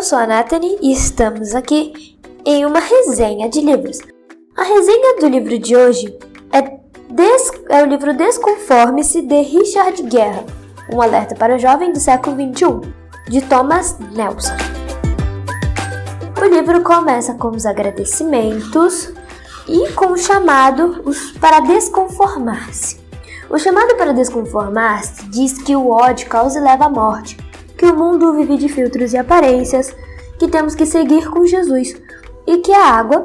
eu sou a Nathalie e estamos aqui em uma resenha de livros. A resenha do livro de hoje é o livro Desconforme-se, de Richard Guerra, um alerta para o jovem do século XXI, de Thomas Nelson. O livro começa com os agradecimentos e com o chamado para desconformar-se. O chamado para desconformar-se diz que o ódio causa e leva à morte, que o mundo vive de filtros e aparências, que temos que seguir com Jesus e que a água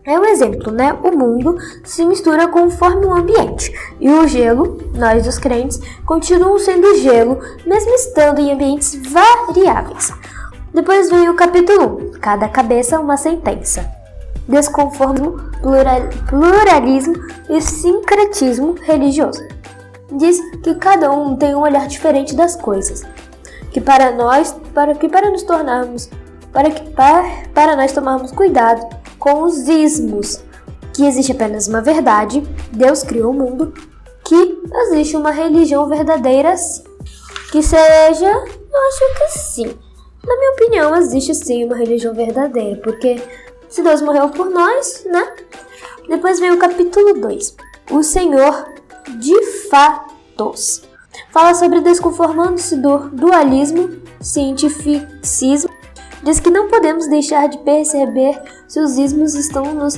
é um exemplo, né? O mundo se mistura conforme o ambiente e o gelo, nós os crentes, continuam sendo gelo, mesmo estando em ambientes variáveis. Depois vem o capítulo 1, cada cabeça uma sentença. Desconformismo, pluralismo e sincretismo religioso. Diz que cada um tem um olhar diferente das coisas, que para nós tomarmos cuidado com os ismos, que existe apenas uma verdade, Deus criou o mundo, que existe uma religião verdadeira, que seja, eu acho que sim. Na minha opinião, existe sim uma religião verdadeira, porque se Deus morreu por nós, né? Depois vem o capítulo 2, o Senhor de fatos. Fala sobre desconformando-se do dualismo, cientificismo. Diz que não podemos deixar de perceber se os ismos estão nos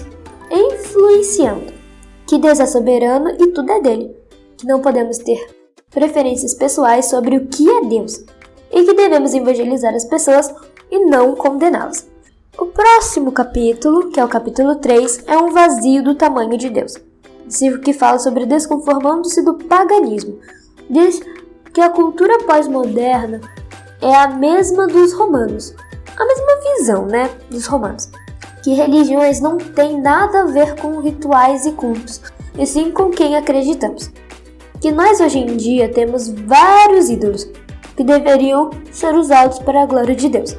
influenciando, que Deus é soberano e tudo é dele, que não podemos ter preferências pessoais sobre o que é Deus, e que devemos evangelizar as pessoas e não condená-las. O próximo capítulo, que é o capítulo 3, é um vazio do tamanho de Deus. Diz que fala sobre desconformando-se do paganismo. Diz que a cultura pós-moderna é a mesma dos romanos. A mesma visão, né, dos romanos. Que religiões não têm nada a ver com rituais e cultos, e sim com quem acreditamos. Que nós hoje em dia temos vários ídolos que deveriam ser usados para a glória de Deus.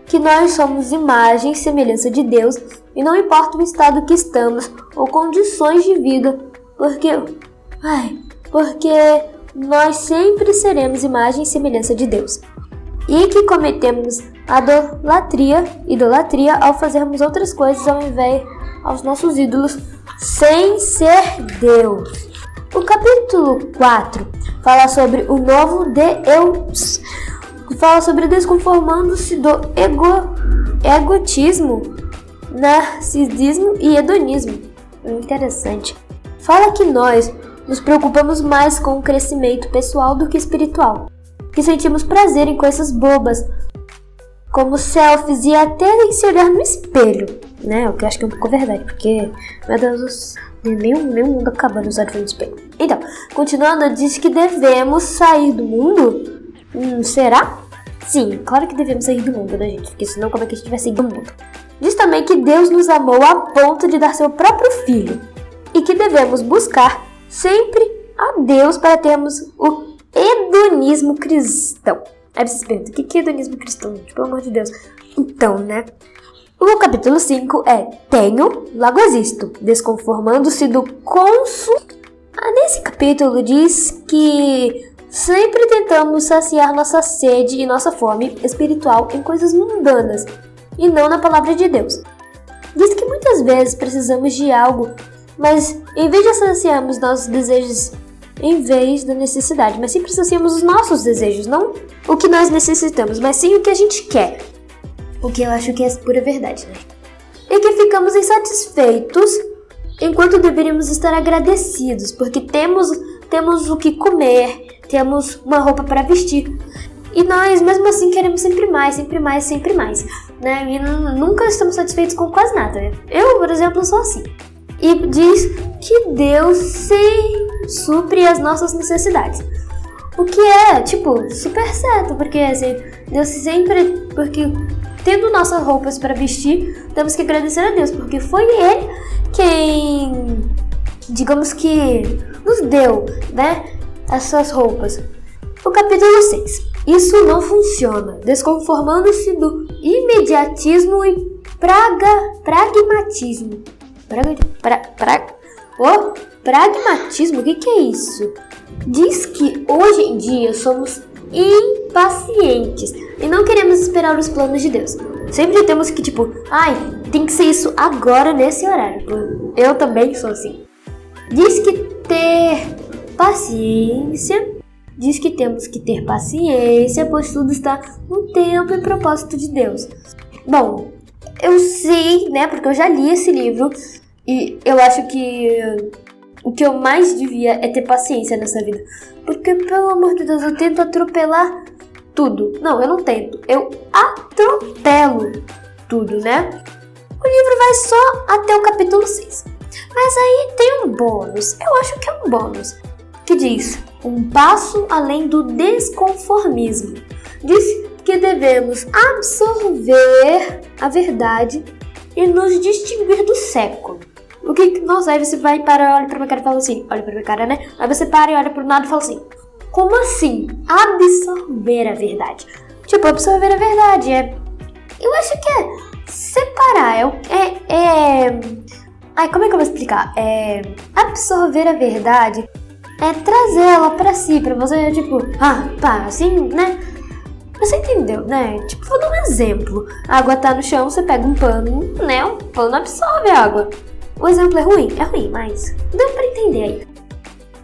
Que nós somos imagem e semelhança de Deus, e não importa o estado que estamos ou condições de vida, porque nós sempre seremos imagem e semelhança de Deus. E que cometemos idolatria ao fazermos outras coisas ao invés aos nossos ídolos, sem ser Deus. O capítulo 4 fala sobre o novo Deus, fala sobre desconformando-se do egotismo, narcisismo e hedonismo. Interessante. Fala que nós nos preocupamos mais com o crescimento pessoal do que espiritual, que sentimos prazer em coisas bobas, como selfies e até em se olhar no espelho, né? O que eu acho que é um pouco verdade, porque, meu Deus, nem o mundo acabando usar no espelho. Então, continuando, diz que devemos sair do mundo. Será? Sim, claro que devemos sair do mundo, né, gente? Porque senão como é que a gente vai sair do mundo? Diz também que Deus nos amou a ponto de dar seu próprio filho, e que devemos buscar sempre a Deus para termos o hedonismo cristão. Aí vocês perguntam, o que é hedonismo cristão? Pelo amor de Deus. Então, né? O capítulo 5 é Tenho, logo existo, desconformando-se do consumo. Nesse capítulo diz que sempre tentamos saciar nossa sede e nossa fome espiritual em coisas mundanas e não na palavra de Deus. Diz que muitas vezes precisamos de algo, mas em vez de saciarmos nossos desejos em vez da necessidade, mas sempre saciamos os nossos desejos, não o que nós necessitamos, mas sim o que a gente quer. O que eu acho que é pura verdade, né? E que ficamos insatisfeitos enquanto deveríamos estar agradecidos, porque temos o que comer, temos uma roupa para vestir. E nós, mesmo assim, queremos sempre mais, sempre mais, sempre mais, né? E nunca estamos satisfeitos com quase nada, né? Eu, por exemplo, sou assim. E diz que Deus supre as nossas necessidades. O que é, super certo, porque assim, Deus sempre... Porque tendo nossas roupas para vestir, temos que agradecer a Deus, porque foi Ele quem, digamos que, nos deu, né, essas roupas. O capítulo 6. Isso não funciona. Desconformando-se do imediatismo e pragmatismo. Pragmatismo? O que é isso? Diz que hoje em dia somos impacientes e não queremos esperar os planos de Deus. Sempre temos que, tem que ser isso agora, nesse horário. Eu também sou assim. Diz que temos que ter paciência, pois tudo está no tempo e propósito de Deus. Bom, eu sei, né, porque eu já li esse livro e eu acho que o que eu mais devia é ter paciência nessa vida. Porque, pelo amor de Deus, eu tento atropelar tudo. Não, eu não tento, eu atropelo tudo, né? O livro vai só até o capítulo 6. Mas aí tem um bônus, eu acho que é um bônus, que diz: um passo além do desconformismo. Diz que devemos absorver a verdade e nos distinguir do século. O que nossa, aí você vai parar, olha pra minha cara e fala assim, olha pra minha cara, né? Aí você para e olha pro nada e fala assim: como assim? Absorver a verdade. Absorver a verdade eu acho que é separar, como é que eu vou explicar? Absorver a verdade é trazer ela pra si, pra você, assim, né? Você entendeu, né? Vou dar um exemplo. A água tá no chão, você pega um pano, né? O pano absorve a água. O exemplo é ruim, mas deu pra entender aí.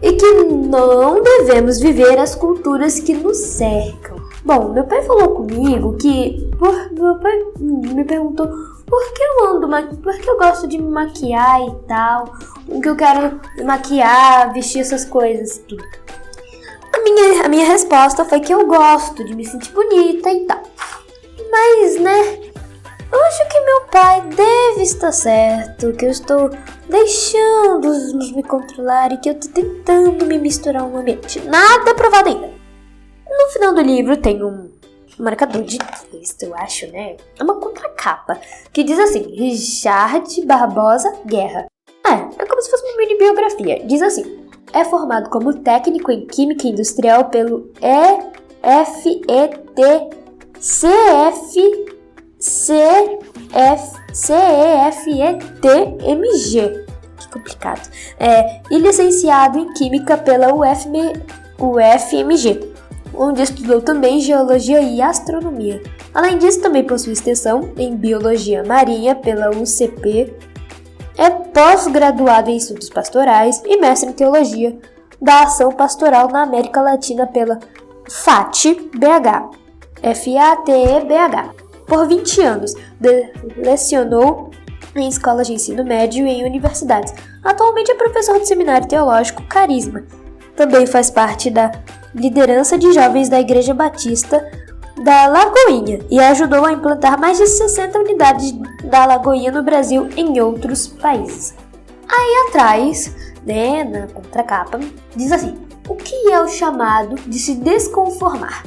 E que não devemos viver as culturas que nos cercam. Bom, meu pai falou comigo que... Meu pai me perguntou por que eu gosto de me maquiar e tal. Que eu quero me maquiar, vestir essas coisas, tudo. A minha resposta foi que eu gosto de me sentir bonita e tal. Mas, né, eu acho que meu pai deve estar certo, que eu estou deixando os me controlar e que eu estou tentando me misturar no ambiente. Nada provado ainda. No final do livro tem um marcador de texto, eu acho, né? É uma contracapa, que diz assim: Richard Barbosa Guerra. É como se fosse uma mini biografia. Diz assim: é formado como técnico em Química Industrial pelo CEFET-MG. Que complicado. E licenciado em Química pela UFMG, onde estudou também Geologia e Astronomia. Além disso, também possui extensão em Biologia Marinha pela UCP. É pós-graduado em Estudos Pastorais e mestre em Teologia da Ação Pastoral na América Latina pela FATE-BH. FATE-BH. Por 20 anos, lecionou em escolas de ensino médio e em universidades. Atualmente é professor do Seminário Teológico Carisma. Também faz parte da liderança de jovens da Igreja Batista da Lagoinha e ajudou a implantar mais de 60 unidades da Lagoinha no Brasil e em outros países. Aí atrás, né, na contracapa, diz assim: o que é o chamado de se desconformar?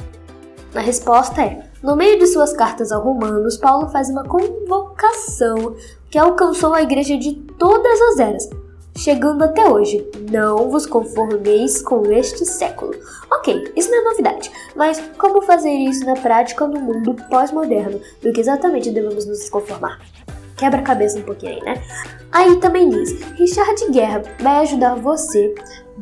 A resposta é: no meio de suas cartas aos Romanos, Paulo faz uma convocação que alcançou a igreja de todas as eras, chegando até hoje. Não vos conformeis com este século. Ok, isso não é novidade, mas como fazer isso na prática no mundo pós-moderno? Do que exatamente devemos nos conformar? Quebra a cabeça um pouquinho aí, né? Aí também diz: Richard Guerra vai ajudar você,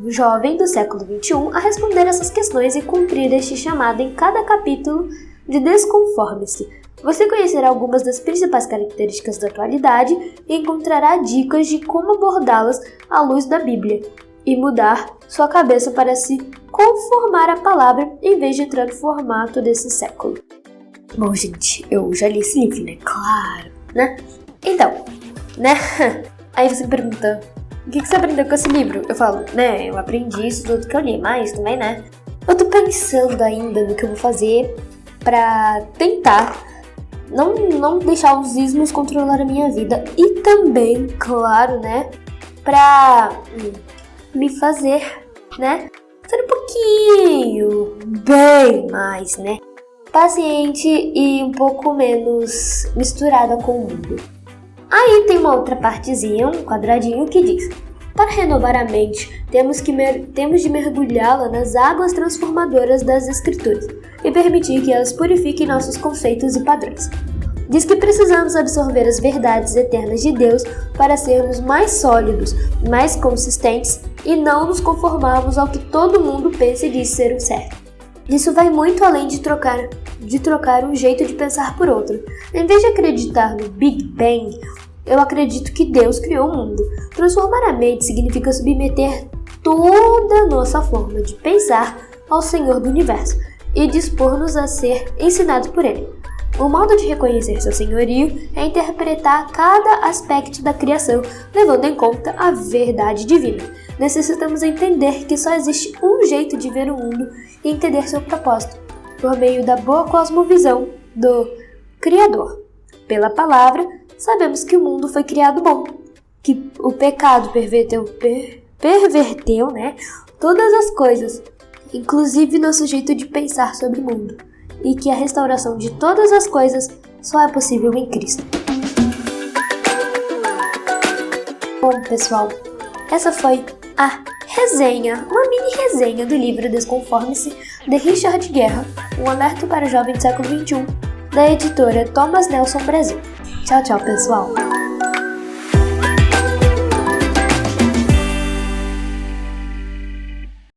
jovem do século XXI, a responder essas questões e cumprir este chamado em cada capítulo de Desconforme-se. Você conhecerá algumas das principais características da atualidade e encontrará dicas de como abordá-las à luz da Bíblia e mudar sua cabeça para se conformar à palavra em vez de entrar no formato desse século. Bom, gente, eu já li esse livro, né? Claro, né? Então, né? Aí você me pergunta: o que você aprendeu com esse livro? Eu falo, né? Eu aprendi isso tudo que eu li, mas também, né? Eu tô pensando ainda no que eu vou fazer pra tentar não deixar os ismos controlar a minha vida. E também, claro, né, pra me fazer, né, ser um pouquinho, bem mais, né, paciente e um pouco menos misturada com o mundo. Aí tem uma outra partezinha, um quadradinho que diz: para renovar a mente, temos de mergulhá-la nas águas transformadoras das Escrituras e permitir que elas purifiquem nossos conceitos e padrões. Diz que precisamos absorver as verdades eternas de Deus para sermos mais sólidos, mais consistentes e não nos conformarmos ao que todo mundo pensa e diz ser o certo. Isso vai muito além de trocar um jeito de pensar por outro. Em vez de acreditar no Big Bang, eu acredito que Deus criou o mundo. Transformar a mente significa submeter toda a nossa forma de pensar ao Senhor do Universo e dispor-nos a ser ensinados por Ele. O modo de reconhecer seu senhorio é interpretar cada aspecto da criação, levando em conta a verdade divina. Necessitamos entender que só existe um jeito de ver o mundo e entender seu propósito, por meio da boa cosmovisão do Criador. Pela palavra, sabemos que o mundo foi criado bom, que o pecado perverteu todas as coisas, inclusive nosso jeito de pensar sobre o mundo, e que a restauração de todas as coisas só é possível em Cristo. Bom, pessoal, essa foi a resenha, uma mini resenha do livro Desconforme-se, de Richard Guerra, um alerta para o jovem do século XXI, da editora Thomas Nelson Brasil. Tchau, tchau, pessoal!